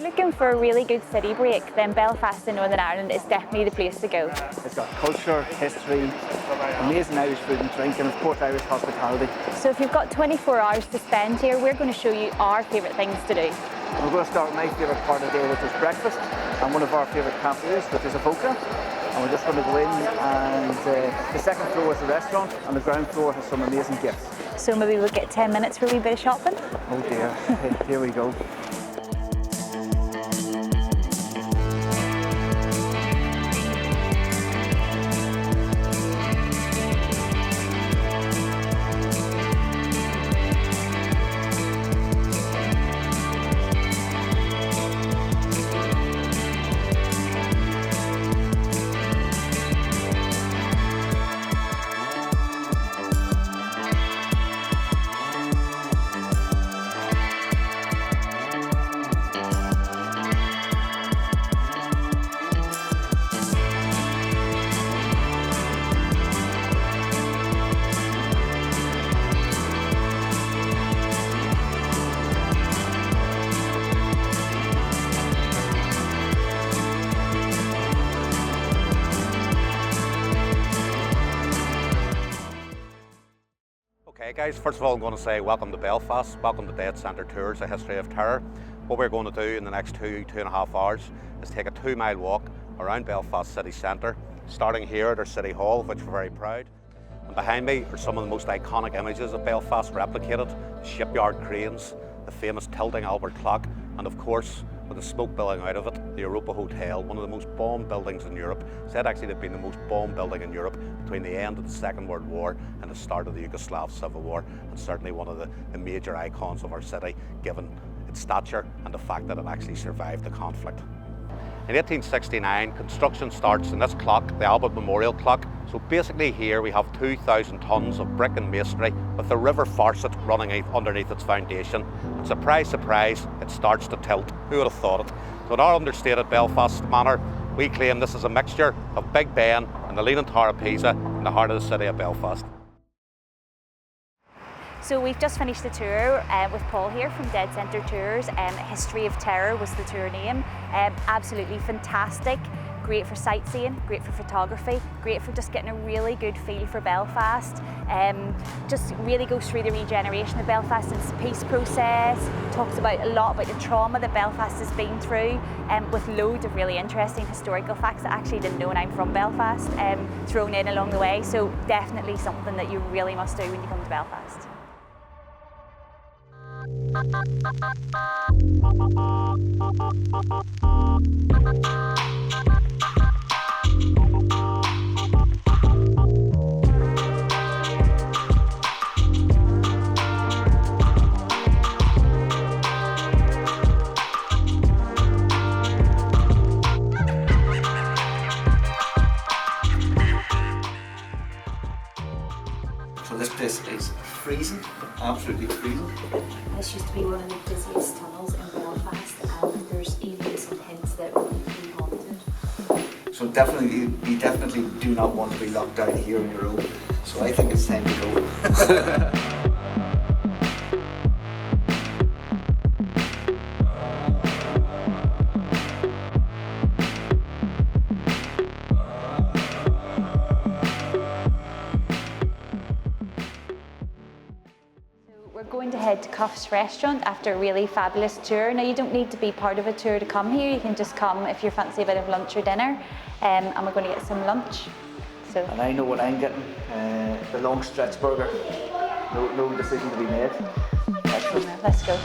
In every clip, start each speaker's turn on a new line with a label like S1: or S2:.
S1: you're looking for a really good city break, then Belfast in Northern Ireland is definitely the place to go.
S2: It's got culture, history, amazing Irish food and drink, and of course Irish hospitality.
S1: So if you've got 24 hours to spend here, we're going to show you our favourite things to do.
S2: And we're going to start with my favourite part of the day, which is breakfast, and one of our favourite cafes, which is a Avoca. And we're just going to go in, and the second floor is the restaurant, and the ground floor has some amazing gifts.
S1: So maybe we'll get 10 minutes for a wee bit of shopping?
S2: Oh dear, here we go.
S3: Okay guys, first of all I'm going to say welcome to Belfast, welcome to Dead Centre Tours, A History of Terror. What we're going to do in the next two and a half hours is take a 2-mile walk around Belfast city centre, starting here at our City Hall, which we're very proud. And behind me are some of the most iconic images of Belfast replicated, the shipyard cranes, the famous tilting Albert clock, and of course, with the smoke billowing out of it, the Europa Hotel, one of the most bombed buildings in Europe. Said actually to have been the most bombed building in Europe between the end of the Second World War and the start of the Yugoslav Civil War, and certainly one of the major icons of our city, given its stature and the fact that it actually survived the conflict. In 1869, construction starts in this clock, the Albert Memorial Clock. So basically here we have 2,000 tonnes of brick and masonry with the River Farset running underneath its foundation. And surprise, surprise, it starts to tilt. Who would have thought it? So in our understated Belfast manner, we claim this is a mixture of Big Ben and the Leaning Tower of Pisa in the heart of the city of Belfast.
S1: So we've just finished the tour with Paul here from Dead Centre Tours. History of Terror was the tour name. Absolutely fantastic. Great for sightseeing, great for photography, great for just getting a really good feel for Belfast. Just really goes through the regeneration of Belfast and its peace process. Talks about a lot about the trauma that Belfast has been through, with loads of really interesting historical facts that I actually didn't know, and I'm from Belfast, thrown in along the way. So definitely something that you really must do when you come to Belfast.
S2: So this place is freezing, absolutely freezing.
S4: This used to be one of the busiest tunnels in Belfast, and there's even some hints that it would be haunted.
S2: So you definitely do not want to be locked down here on your own. So I think it's time to go.
S1: We're going to head to Cuff's restaurant after a really fabulous tour. Now you don't need to be part of a tour to come here, you can just come if you fancy a bit of lunch or dinner, and we're going to get some lunch. So.
S2: And I know what I'm getting, the long stretch burger. No decision to be made. Excellent.
S1: Let's go.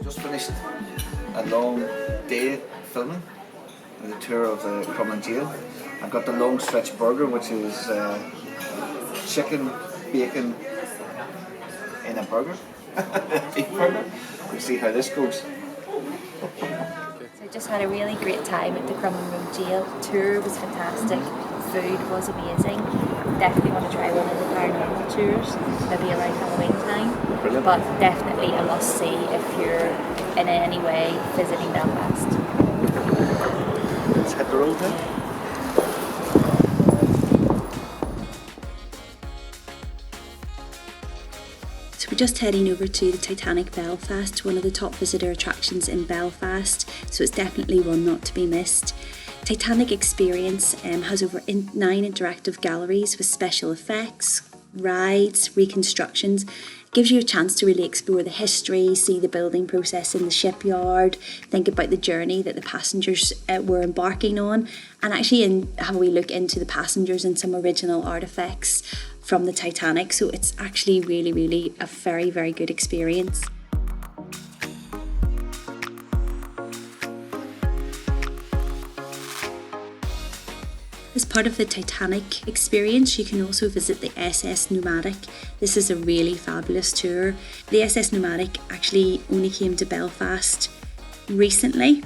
S2: Just finished a long day filming, the tour of the Crumlin Jail. I've got the long stretch burger, which is chicken, bacon in a burger, beef burger. We'll see how this goes.
S4: So just had a really great time at the Crumlin Road Jail. Tour was fantastic. Food was amazing. Definitely want to try one of the paranormal tours, maybe around Halloween time.
S2: Brilliant.
S4: But definitely a must see if you're in any way visiting Belfast.
S2: Let's hit the road then.
S5: So we're just heading over to the Titanic Belfast, one of the top visitor attractions in Belfast, so it's definitely one not to be missed. Titanic Experience has over 9 interactive galleries with special effects, rides, reconstructions. It gives you a chance to really explore the history, see the building process in the shipyard, think about the journey that the passengers were embarking on, and actually have a wee look into the passengers and some original artefacts from the Titanic. So it's actually really a very, very good experience. As part of the Titanic experience, you can also visit the SS Nomadic. This is a really fabulous tour. The SS Nomadic actually only came to Belfast recently.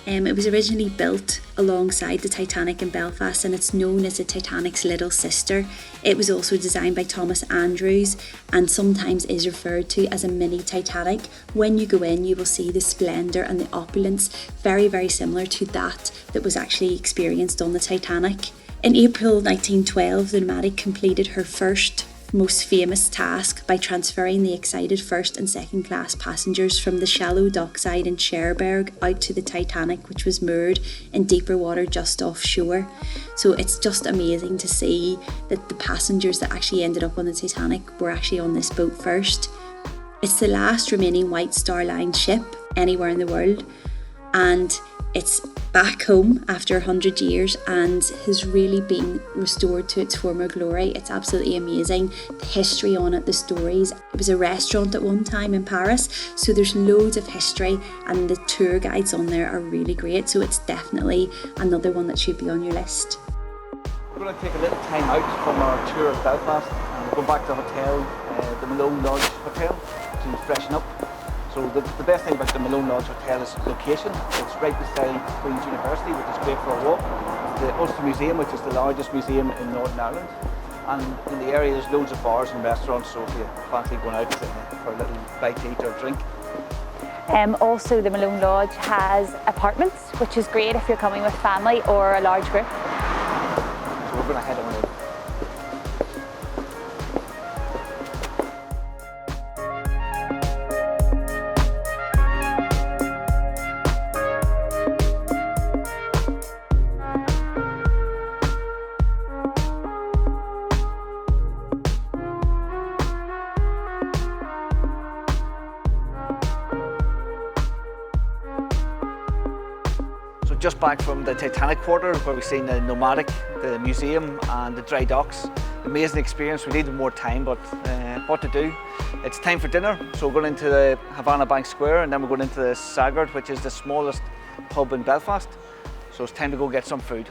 S5: It was originally built alongside the Titanic in Belfast, and it's known as the Titanic's little sister. It was also designed by Thomas Andrews and sometimes is referred to as a mini Titanic. When you go in, you will see the splendour and the opulence, very similar to that was actually experienced on the Titanic. In April 1912, the Nomadic completed her first most famous task by transferring the excited first and second class passengers from the shallow dockside in Cherbourg out to the Titanic, which was moored in deeper water just offshore. So it's just amazing to see that the passengers that actually ended up on the Titanic were actually on this boat first. It's the last remaining White Star Line ship anywhere in the world, and it's back home after 100 years and has really been restored to its former glory. It's absolutely amazing. The history on it, the stories. It was a restaurant at one time in Paris, so there's loads of history, and the tour guides on there are really great. So it's definitely another one that should be on your list.
S2: We're going to take a little time out from our tour of Belfast and go back to the hotel, the Malone Lodge Hotel, to freshen up. So the best thing about the Malone Lodge Hotel is location. It's right beside Queen's University, which is great for a walk. The Ulster Museum, which is the largest museum in Northern Ireland. And in the area there's loads of bars and restaurants, so if you fancy going out for a little bite to eat or drink.
S1: Also, the Malone Lodge has apartments, which is great if you're coming with family or a large group.
S2: So we're going to head on in. Just back from the Titanic quarter where we've seen the Nomadic, the museum and the dry docks. Amazing experience. We needed more time, but what to do? It's time for dinner. So we're going into the Havana Bank Square and then we're going into the Sagard, which is the smallest pub in Belfast. So it's time to go get some food.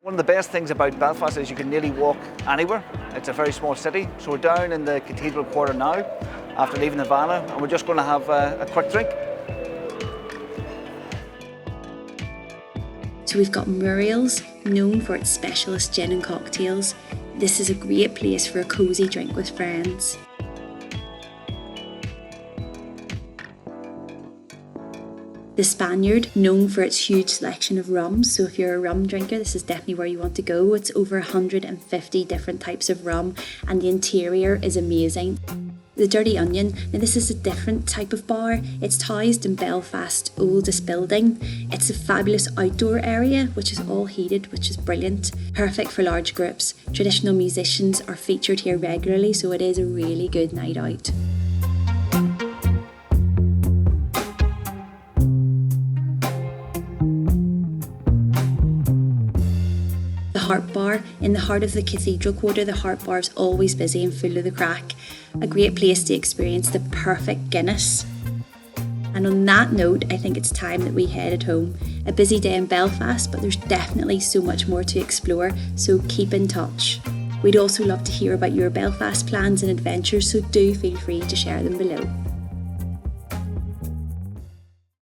S2: One of the best things about Belfast is you can nearly walk anywhere. It's a very small city. So we're down in the Cathedral Quarter now, after leaving Havana, and we're just going to have a quick drink.
S5: So we've got Muriel's, known for its specialist gin and cocktails. This is a great place for a cosy drink with friends. The Spaniard, known for its huge selection of rums, so if you're a rum drinker, this is definitely where you want to go. It's over 150 different types of rum, and the interior is amazing. The Dirty Onion, now this is a different type of bar. It's housed in Belfast's oldest building. It's a fabulous outdoor area, which is all heated, which is brilliant. Perfect for large groups. Traditional musicians are featured here regularly, so it is a really good night out. The Harp Bar, in the heart of the Cathedral Quarter, the Harp Bar is always busy and full of the crack. A great place to experience the perfect Guinness. And on that note, I think it's time that we headed home. A busy day in Belfast, but there's definitely so much more to explore, so keep in touch. We'd also love to hear about your Belfast plans and adventures, so do feel free to share them below.